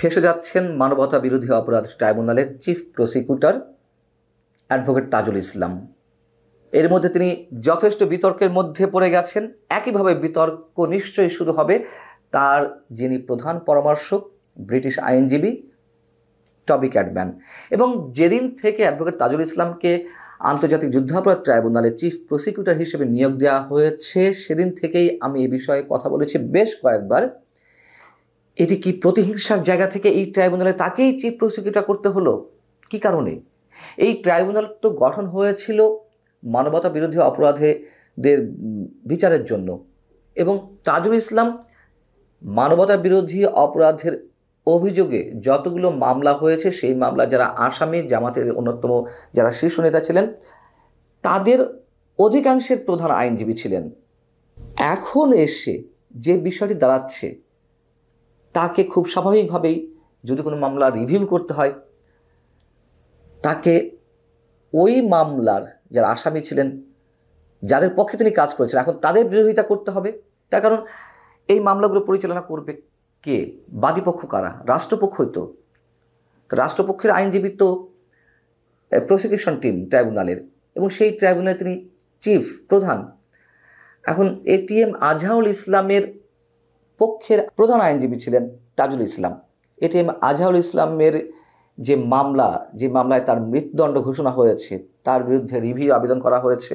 ফেঁসে যাচ্ছেন মানবতা বিরোধী অপরাধ ট্রাইব্যুনালের chief prosecutor advocate Tajul Islam. এর মধ্যে তিনি যথেষ্ট বিতর্কের মধ্যে পড়ে গেছেন। একইভাবে বিতর্ক নিশ্চয়ই শুরু হবে তার যিনি প্রধান পরামর্শক ব্রিটিশ আইনজীবী টবি ক্যাটম্যান। এবং যেদিন থেকে অ্যাডভোকেট তাজুল ইসলামকে আন্তর্জাতিক যুদ্ধাপরাধ ট্রাইব্যুনালের চিফ প্রসিকিউটর হিসেবে নিয়োগ দেওয়া হয়েছে, সেদিন থেকেই আমি এ বিষয়ে কথা বলেছি বেশ কয়েকবার। এটি কি প্রতিহিংসার জায়গা থেকে এই ট্রাইব্যুনালে তাকেই চিফ প্রসিকিউটর করতে হলো? কি কারণে? এই ট্রাইব্যুনাল তো গঠন হয়েছিল মানবতা বিরোধী অপরাধীদের বিচারের জন্য, এবং তাজুল ইসলাম মানবতা বিরোধী অপরাধের অভিযোগে যতগুলো মামলা হয়েছে সেই মামলা যারা আসামি, জামাতের অন্যতম যারা শীর্ষ নেতা ছিলেন, তাদের অধিকাংশের প্রধান আইনজীবী ছিলেন। এখন এসে যে বিষয়টি দাঁড়াচ্ছে, তাকে খুব স্বাভাবিকভাবেই যদি কোনো মামলা রিভিউ করতে হয়, তাকে ওই মামলার যারা আসামি ছিলেন, যাদের পক্ষে তিনি কাজ করেছেন, এখন তাদের বিরোধিতা করতে হবে। তার কারণ এই মামলাগুলো পরিচালনা করবে কে? বাদীপক্ষ কারা? রাষ্ট্রপক্ষই তো। রাষ্ট্রপক্ষের আইনজীবী তো প্রসিকিউশন টিম ট্রাইব্যুনালের, এবং সেই ট্রাইব্যুনালে তিনি চিফ প্রধান। এখন এটিএম আজহারুল ইসলামের পক্ষের প্রধান আইনজীবী ছিলেন তাজুল ইসলাম। এটিএম আজহারুল ইসলামের যে মামলায় তার মৃত্যুদণ্ড ঘোষণা হয়েছে, তার বিরুদ্ধে রিভিউ আবেদন করা হয়েছে।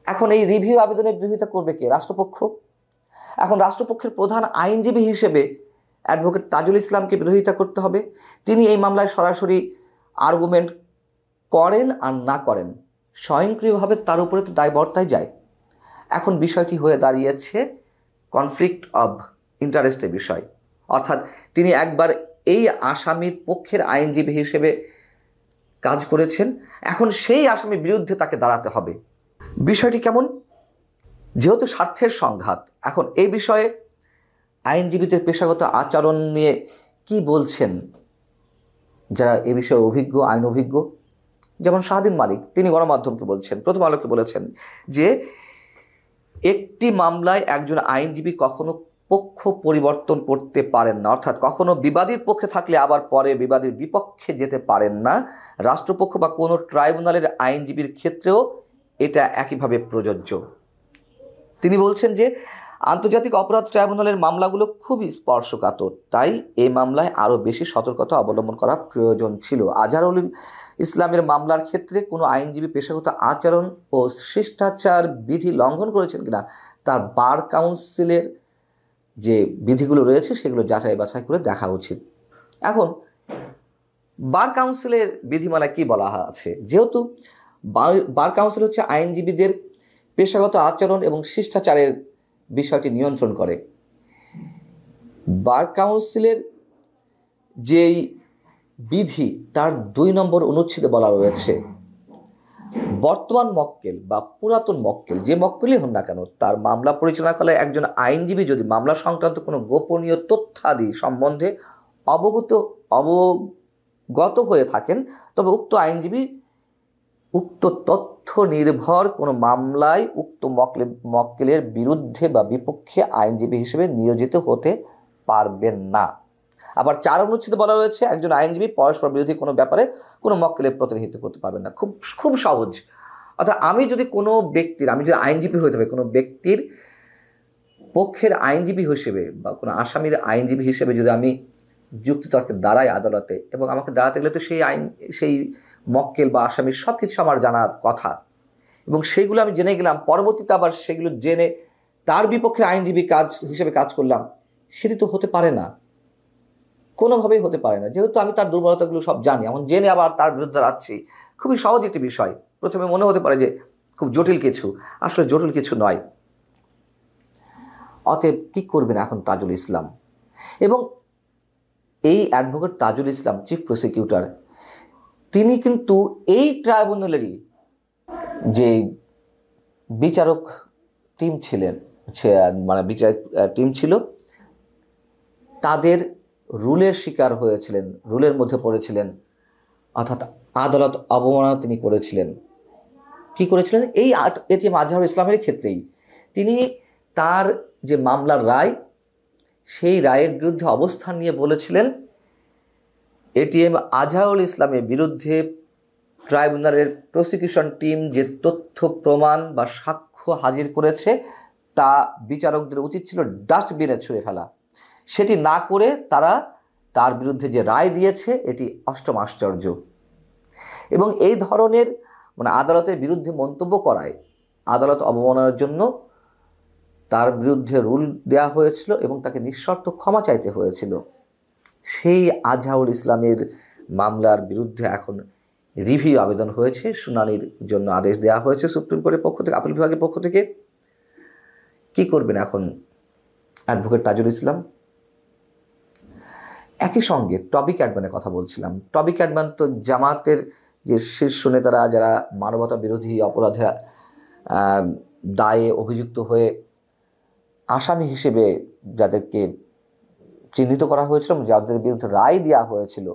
এখন এই রিভিউ আবেদনের বিরোধিতা করবে কে? রাষ্ট্রপক্ষ। এখন রাষ্ট্রপক্ষের প্রধান আইনজীবী হিসেবে অ্যাডভোকেট তাজুল ইসলামকে বিরোধিতা করতে হবে। তিনি এই মামলায় সরাসরি আর্গুমেন্ট করেন আর না করেন, স্বয়ংক্রিয়ভাবে তার উপরে তো দায়বর্তায় যায়। এখন বিষয়টি হয়ে দাঁড়িয়েছে কনফ্লিক্ট অব ইন্টারেস্টের বিষয়, অর্থাৎ তিনি একবার এই আসামির পক্ষের আইনজীবী হিসেবে কাজ করেছেন, এখন সেই আসামির বিরুদ্ধে তাকে দাঁড়াতে হবে। বিষয়টি কেমন? যেহেতু স্বার্থের সংঘাত, এখন এই বিষয়ে আইনজীবীদের পেশাগত আচরণ নিয়ে কি বলছেন যারা এ বিষয়ে অভিজ্ঞ, আইন অভিজ্ঞ, যেমন শাহদিন মালিক, তিনি গণমাধ্যমকে বলছেন, প্রথম আলোকে বলেছেন যে একটি মামলায় একজন আইনজীবী কখনো পক্ষ পরিবর্তন করতে পারেন না, অর্থাৎ কখনো বিবাদীর পক্ষে থাকলে আবার পরে বিবাদীর বিপক্ষে যেতে পারেন না। রাষ্ট্রপক্ষ বা কোনো ট্রাইব্যুনালের আইনজীবীর ক্ষেত্রেও এটা একইভাবে প্রযোজ্য। তিনি বলছেন যে আন্তর্জাতিক অপরাধ ট্রাইব্যুনালের মামলাগুলো খুবই স্পর্শকাতর, তাই এই মামলায় আরও বেশি সতর্কতা অবলম্বন করা প্রয়োজন ছিল। আজহারুল ইসলামের মামলার ক্ষেত্রে কোনো আইনজীবী পেশাগত আচরণ ও শিষ্টাচার বিধি লঙ্ঘন করেছেন কিনা তার বার কাউন্সিলের যে বিধিগুলো রয়েছে সেগুলো যাচাই বাছাই করে দেখা উচিত। এখন বার কাউন্সিলের বিধিমালায় কি বলা আছে? যেহেতু বার কাউন্সিল হচ্ছে আইনজীবীদের পেশাগত আচরণ এবং শিষ্টাচারের বিষয়টি নিয়ন্ত্রণ করে, বার কাউন্সিলের যেই বিধি তার 2 নম্বর অনুচ্ছেদে বলা রয়েছে, বর্তমান মক্কেল বা পুরাতন মক্কেল, যে মক্কেলই হন না কেন, তার মামলা পরিচালনাকালে একজন আইনজীবী যদি মামলা সংক্রান্ত কোনো গোপনীয় তথ্যাদি সম্বন্ধে অবগত হয়ে থাকেন, তবে উক্ত আইনজীবী উক্ত তথ্য নির্ভর কোনো মামলায় উক্ত মক্কেলের বিরুদ্ধে বা বিপক্ষে আইনজীবী হিসেবে নিয়োজিত হতে পারবেন না। আবার 4 অনুচ্ছেদে বলা রয়েছে একজন আইনজীবী পরস্পর বিরোধী কোনো ব্যাপারে কোনো মক্কেলের প্রতিনিধিত্ব করতে পারবেন না। খুব সহজ। অর্থাৎ আমি যদি আইনজীবী হতে হবে, কোনো ব্যক্তির পক্ষের আইনজীবী হিসেবে বা কোনো আসামির আইনজীবী হিসেবে যদি আমি যুক্তিতর্কে দাঁড়াই আদালতে, এবং আমাকে দাঁড়াতে গেলে তো সেই মক্কেল বা আসামির সব কিছু আমার জানার কথা, এবং সেইগুলো আমি জেনে গেলাম, পরবর্তীতে আবার সেগুলো জেনে তার বিপক্ষে আইনজীবী হিসেবে কাজ করলাম, সেটি তো হতে পারে না, কোনোভাবেই হতে পারে না। যেহেতু আমি তার দুর্বলতাগুলো সব জানি, এমন জেনে আবার তার বিরুদ্ধে যাচ্ছি, খুবই সহজ একটি বিষয়। প্রথমে মনে হতে পারে যে খুব জটিল কিছু, আসলে জটিল কিছু নয়। অতএব কি করবেন এখন তাজুল ইসলাম? এবং এই advocate Tajul Islam chief prosecutor, তিনি কিন্তু এই ট্রাইব্যুনালেরই যে বিচারক টিম ছিলেন, বিচারক টিম ছিল, তাদের রুলের শিকার হয়েছিলেন, রুলের মধ্যে পড়েছিলেন, অর্থাৎ আদালত অবমাননা তিনি করেছিলেন। কি করেছিলেন? এই এটিএম আজহারুল ইসলামের ক্ষেত্রেই তিনি তার যে মামলার রায়, সেই রায়ের বিরুদ্ধে অবস্থান নিয়ে বলেছিলেন এটিএম আজহারুল ইসলামের বিরুদ্ধে ট্রাইব্যুনালের প্রসিকিউশন টিম যে তথ্য প্রমাণ বা সাক্ষ্য হাজির করেছে তা বিচারকদের উচিত ছিল ডাস্টবিনে ছুঁড়ে ফেলা। সেটি না করে তারা তার বিরুদ্ধে যে রায় দিয়েছে এটি অষ্টম আশ্চর্য। এবং এই ধরনের আদালতের বিরুদ্ধে মন্তব্য করায় আদালত অবমাননার জন্য তার বিরুদ্ধে রুল দেওয়া হয়েছিল এবং তাকে নিঃশর্ত ক্ষমা চাইতে হয়েছিল। সেই আজহারুল ইসলামের মামলার বিরুদ্ধে এখন রিভিউ আবেদন হয়েছে, শুনানির জন্য আদেশ দেওয়া হয়েছে সুপ্রিম কোর্টের পক্ষ থেকে, আপিল বিভাগের পক্ষ থেকে। কি করবেন এখন অ্যাডভোকেট তাজুল ইসলাম? একই সঙ্গে টবি ক্যাডম্যানের কথা বলছিলাম। টবি ক্যাডম্যান তো জামাতের যে শীর্ষ নেতারা যারা মানবতা বিরোধী অপরাধে দায়ে অভিযুক্ত হয়ে আসামি হিসেবে যাদেরকে চিহ্নিত করা হয়েছিল, যাদের বিরুদ্ধে রায় দেওয়া হয়েছিল,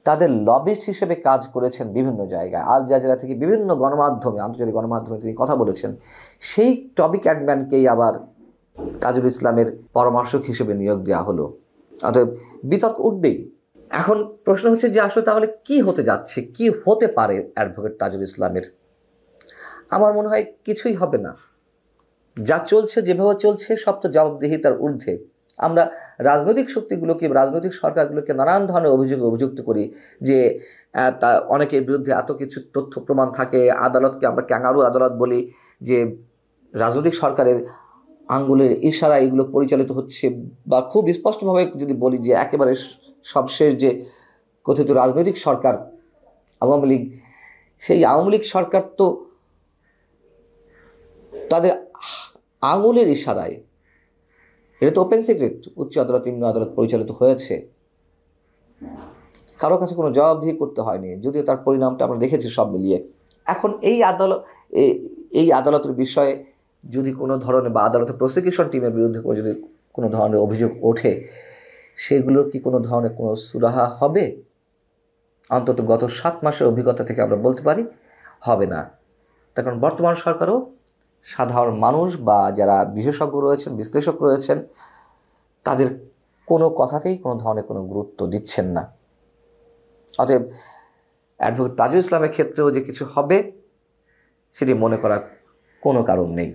তাদের লবিস্ট হিসেবে কাজ করেছেন বিভিন্ন জায়গায়। আল জাজিরা থেকে বিভিন্ন গণমাধ্যমে, আন্তর্জাতিক গণমাধ্যমে তিনি কথা বলেছেন। সেই টবি ক্যাডম্যানকেই আবার তাজুল ইসলামের পরামর্শক হিসেবে নিয়োগ দেওয়া হলো। অতএব বিতর্ক উঠবেই। এখন প্রশ্ন হচ্ছে যে আসলে তাহলে কি হতে যাচ্ছে, কি হতে পারে অ্যাডভোকেট তাজুল ইসলামের? আমার মনে হয় কিছুই হবে না। যা চলছে, যেভাবে চলছে, সব তো জবাবদিহিতার ঊর্ধ্বে। আমরা রাজনৈতিক শক্তিগুলোকে, রাজনৈতিক সরকারগুলোকে নানান ধরনের অভিযুক্ত করি যে তা অনেকের বিরুদ্ধে এত কিছু তথ্য প্রমাণ থাকে, আদালতকে আমরা ক্যাঙ্গারু আদালত বলি, যে রাজনৈতিক সরকারের আঙ্গুলের ইশারা এগুলো পরিচালিত হচ্ছে। বা খুব স্পষ্টভাবে যদি বলি যে একেবারে সবশেষ যে কথিত রাজনৈতিক সরকার আওয়ামী লীগ, সেই আওয়ামী লীগ সরকার তো তাদের আঙুলের ইশারায়, এটা তো ওপেন সিক্রেট, উচ্চ আদালত নিম্ন আদালত পরিচালিত হয়েছে, কারো কাছে কোনো জবাবদিহি করতে হয়নি, যদিও তার পরিণামটা আমরা দেখেছি সব মিলিয়ে। এখন এই আদালতের বিষয়ে যদি কোনো ধরনের, বা আদালতের প্রসিকিউশন টিমের বিরুদ্ধে যদি কোনো ধরনের অভিযোগ ওঠে, সেগুলোর কি কোনো ধরনের কোনো সুরাহা হবে? অন্তত গত 7 মাসের অভিজ্ঞতা থেকে আমরা বলতে পারি হবে না। তার কারণ বর্তমান সরকারও সাধারণ মানুষ বা যারা বিশেষজ্ঞ রয়েছেন, বিশ্লেষক রয়েছেন, তাদের কোনো কথাতেই কোনো ধরনের কোনো গুরুত্ব দিচ্ছেন না। অতএব অ্যাডভোকেট তাজুল ইসলামের ক্ষেত্রেও যে কিছু হবে সেটি মনে করার কোনো কারণ নেই।